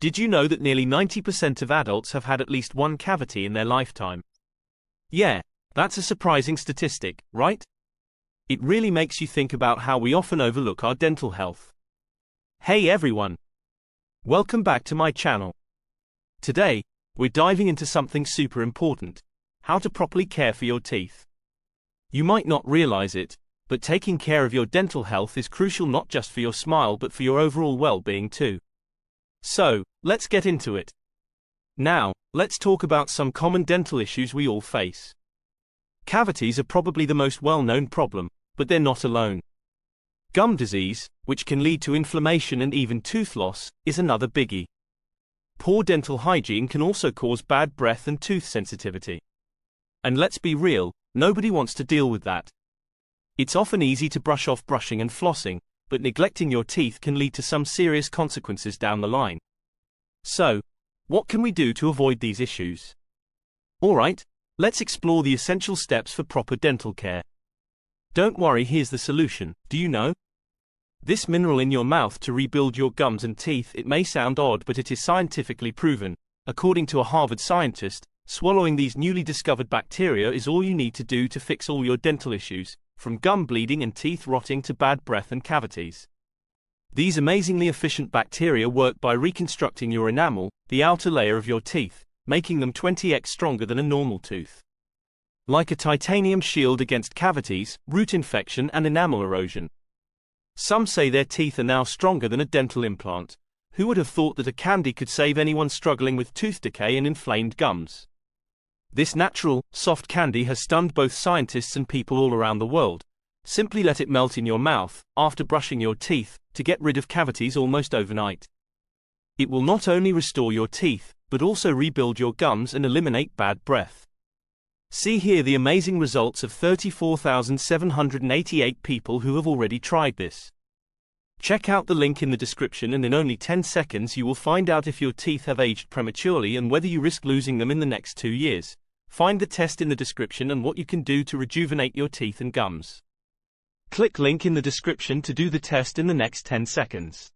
Did you know that nearly 90% of adults have had at least one cavity in their lifetime? Yeah, that's a surprising statistic, right? It really makes you think about how we often overlook our dental health. Hey everyone! Welcome back to my channel. Today, we're diving into something super important: how to properly care for your teeth. You might not realize it, but taking care of your dental health is crucial not just for your smile but for your overall well-being too. So, let's get into it. Now, let's talk about some common dental issues we all face. Cavities are probably the most well-known problem, but they're not alone. Gum disease, which can lead to inflammation and even tooth loss, is another biggie. Poor dental hygiene can also cause bad breath and tooth sensitivity. And let's be real, nobody wants to deal with that. It's often easy to brush off brushing and flossing, but neglecting your teeth can lead to some serious consequences down the line. So, what can we do to avoid these issues? Alright, let's explore the essential steps for proper dental care. Don't worry, here's the solution. Do you know? This mineral in your mouth to rebuild your gums and teeth. It may sound odd, but it is scientifically proven. According to a Harvard scientist, swallowing these newly discovered bacteria is all you need to do to fix all your dental issues, from gum bleeding and teeth rotting to bad breath and cavities. These amazingly efficient bacteria work by reconstructing your enamel, the outer layer of your teeth, making them 20x stronger than a normal tooth. Like a titanium shield against cavities, root infection and enamel erosion. Some say their teeth are now stronger than a dental implant. Who would have thought that a candy could save anyone struggling with tooth decay and inflamed gums? This natural, soft candy has stunned both scientists and people all around the world. Simply let it melt in your mouth, after brushing your teeth, to get rid of cavities almost overnight. It will not only restore your teeth, but also rebuild your gums and eliminate bad breath. See here the amazing results of 34,788 people who have already tried this. Check out the link in the description, and in only 10 seconds you will find out if your teeth have aged prematurely and whether you risk losing them in the next 2 years. Find the test in the description and what you can do to rejuvenate your teeth and gums. Click link in the description to do the test in the next 10 seconds.